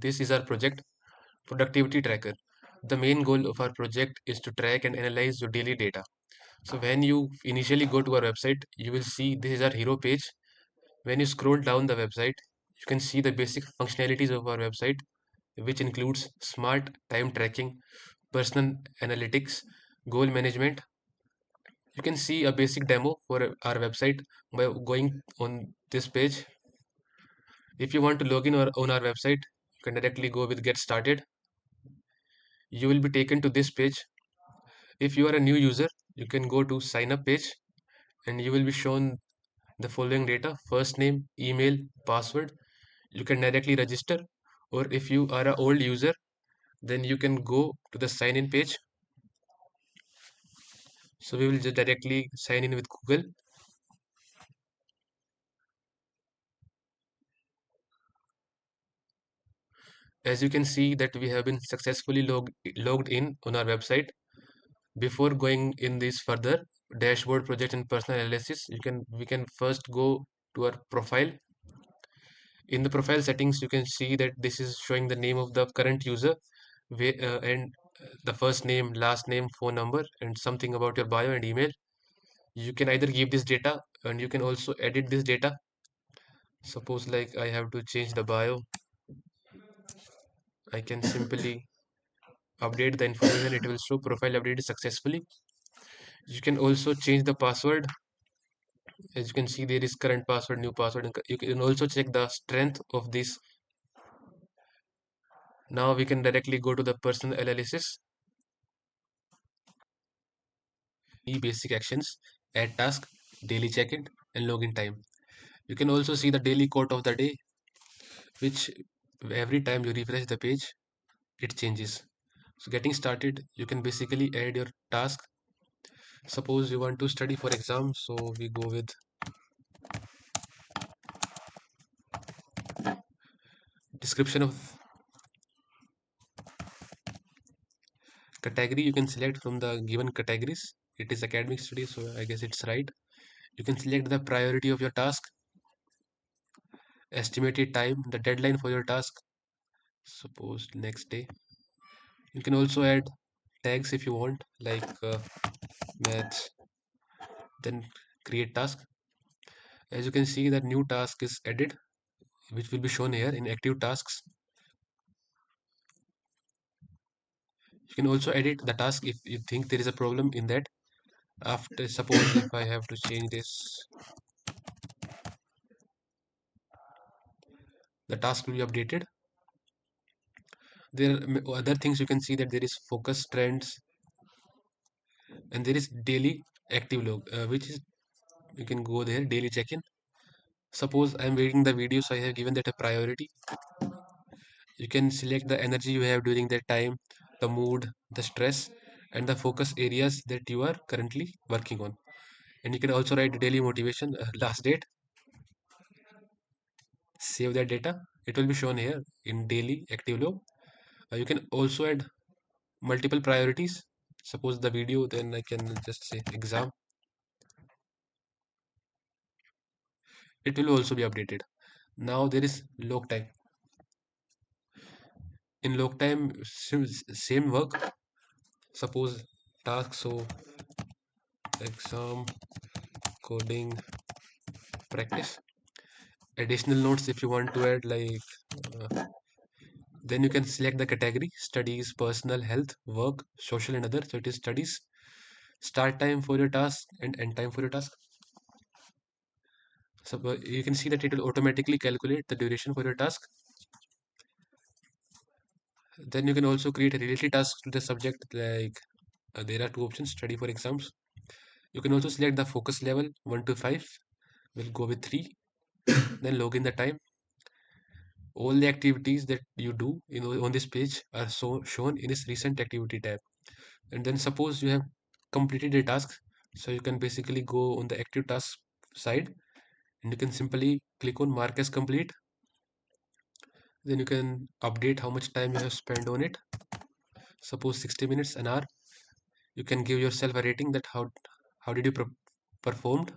This is our project productivity tracker. The main goal of our project is to track and analyze your daily data. So when you initially go to our website, you will see this is our hero page. When you scroll down the website, you can see the basic functionalities of our website, which includes smart time tracking, personal analytics, goal management. You can see a basic demo for our website by going on this page. If you want to log in on our website, you can directly go with get started. You will be taken to this page. If you are a new user, you can go to sign up page and you will be shown the following data: first name, email, password. You can directly register, or if you are an old user, then you can go to the sign in page. So we will just directly sign in with Google. As you can see that we have been successfully logged in on our website. Before going in this further dashboard, project and personal analysis, we can first go to our profile. In the profile settings, you can see that this is showing the name of the current user, and the first name, last name, phone number, and something about your bio and email. You can either give this data and you can also edit this data. Suppose like I have to change the bio, I can simply update the information. It will show profile updated successfully. You can also change the password. As you can see, there is current password, new password, and you can also check the strength of this. Now we can directly go to the personal analysis. Basic actions, add task, daily check-in, and login time. You can also see the daily quote of the day, which every time you refresh the page, it changes. So getting started, you can basically add your task. Suppose you want to study for exam, so we go with description of category. You can select from the given categories. It is academic study, so I guess it's right. You can select the priority of your task, estimated time, the deadline for your task, suppose next day. You can also add tags if you want, like maths, then create task. As you can see, that new task is added, which will be shown here in active tasks. You can also edit the task if you think there is a problem in that. After, suppose if I have to change this, the task will be updated. There are other things. You can see that there is focus, trends, and there is daily active log, which is, you can go there, daily check-in. Suppose I'm reading the video, so I have given that a priority. You can select the energy you have during that time, the mood, the stress, and the focus areas that you are currently working on. And you can also write daily motivation, last date, save that data. It will be shown here in daily active log. You can also add multiple priorities. Suppose the video, then I can just say exam. It will also be updated. Now there is log time. In log time, same work. Suppose task, so exam coding practice. Additional notes if you want to add, like then you can select the category: studies, personal, health, work, social, and other. So it is studies. Start time for your task and end time for your task. So you can see that it will automatically calculate the duration for your task. Then you can also create a related task to the subject, like there are two options: study for exams. You can also select the focus level 1 to 5. We'll go with 3. Then log in the time. All the activities that you do on this page are shown in this recent activity tab. And then suppose you have completed a task, so you can basically go on the active task side and you can simply click on mark as complete. Then you can update how much time you have spent on it. Suppose 60 minutes, an hour. You can give yourself a rating that how did you performed,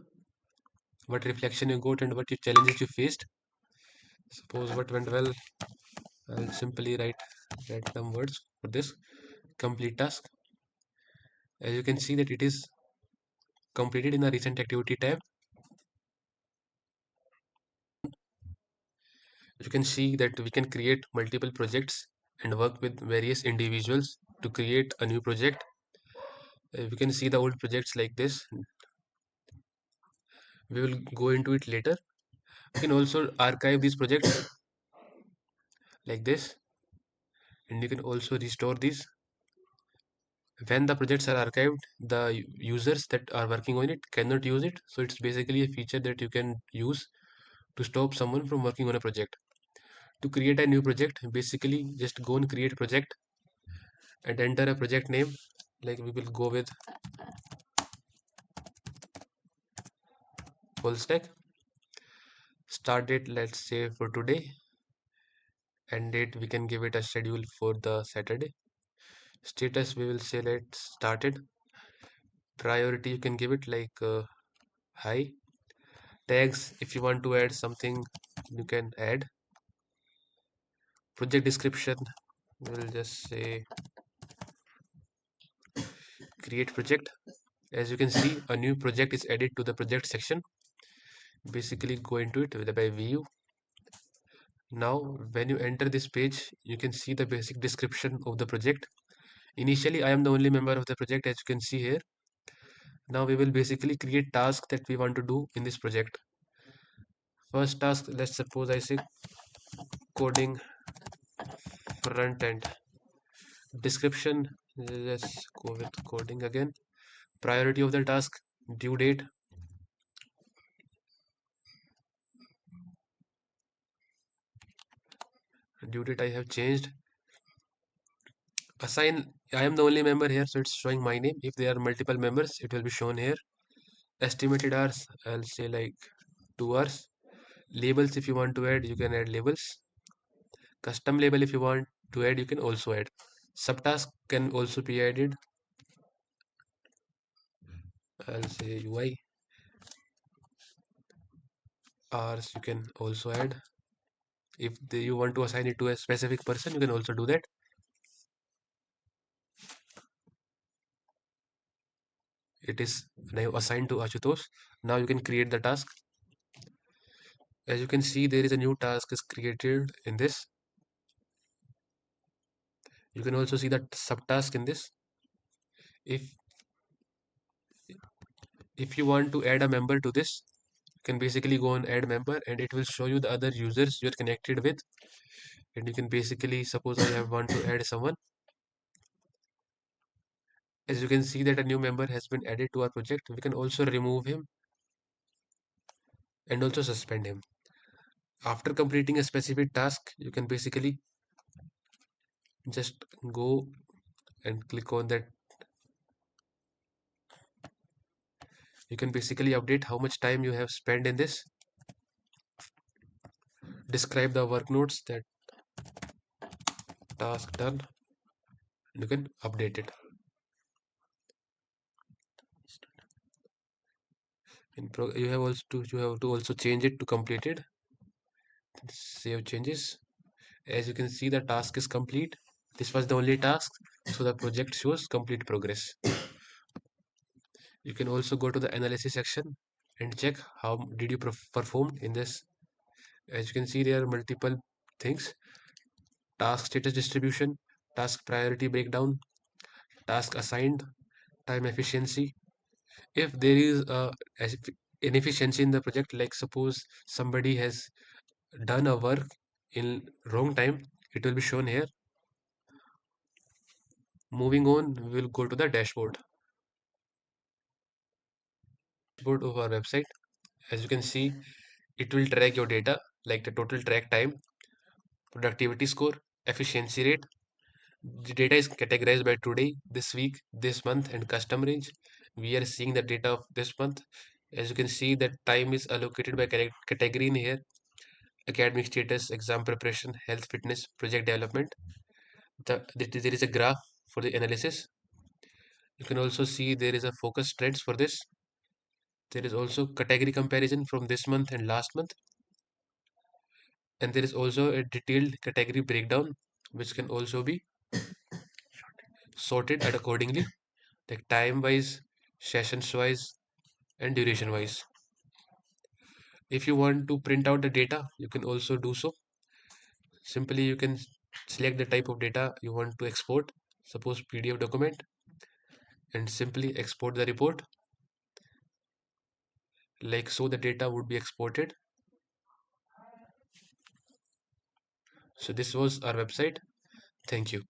what reflection you got, and what challenges you faced. Suppose what went well, I'll simply write random words for this complete task. As you can see that it is completed in the recent activity tab. You can see that we can create multiple projects and work with various individuals to create a new project. We can see the old projects like this. We will go into it later. You can also archive these projects like this, and you can also restore these. When the projects are archived, the users that are working on it cannot use it. So it's basically a feature that you can use to stop someone from working on a project. To create a new project, basically just go and create project and enter a project name. Like we will go with full stack. Start date, let's say for today. End date, we can give it a schedule for the Saturday. Status, we will say let's started. Priority, you can give it like high. Tags, if you want to add something, you can add. Project description, we'll just say create project. As you can see, a new project is added to the project section. Basically go into it with by view. Now when you enter this page, you can see the basic description of the project. Initially I am the only member of the project, as you can see here. Now we will basically create tasks that we want to do in this project. First task, let's suppose I say coding front end. Description, let's go with coding again. Priority of the task, due date. Due date I have changed. Assign, I am the only member here, so it's showing my name. If there are multiple members, it will be shown here. Estimated hours, I'll say like 2 hours. Labels, if you want to add, you can add labels. Custom label, if you want to add, you can also add. Subtask can also be added. I'll say UI. Hours you can also add. If you want to assign it to a specific person, you can also do that. It is now assigned to Ashutosh. Now you can create the task. As you can see, there is a new task is created in this. You can also see that subtask in this. If you want to add a member to this, you can basically go on add member, and it will show you the other users you're connected with. And you can basically, suppose I have want to add someone. As you can see that a new member has been added to our project. We can also remove him and also suspend him. After completing a specific task, you can basically just go and click on that. You can basically update how much time you have spent in this. Describe the work notes that task done. You can update it. You have to also change it to completed. Save changes. As you can see, the task is complete. This was the only task, so the project shows complete progress. You can also go to the analysis section and check how did you perform in this. As you can see, there are multiple things: task status distribution, task priority breakdown, task assigned, time efficiency. If there is inefficiency in the project, like suppose somebody has done a work in wrong time, it will be shown here. Moving on, we will go to the dashboard. Dashboard of our website. As you can see, it will track your data like the total track time, productivity score, efficiency rate. The data is categorized by today, this week, this month, and custom range. We are seeing the data of this month. As you can see, that time is allocated by category in here: academic status, exam preparation, health, fitness, project development. There is a graph for the analysis. You can also see there is a focus trends for this. There is also category comparison from this month and last month. And there is also a detailed category breakdown which can also be sorted at accordingly, like time wise, sessions wise, and duration wise. If you want to print out the data, you can also do so. Simply you can select the type of data you want to export, suppose PDF document, and simply export the report. Like so the data would be exported. So this was our website. Thank you.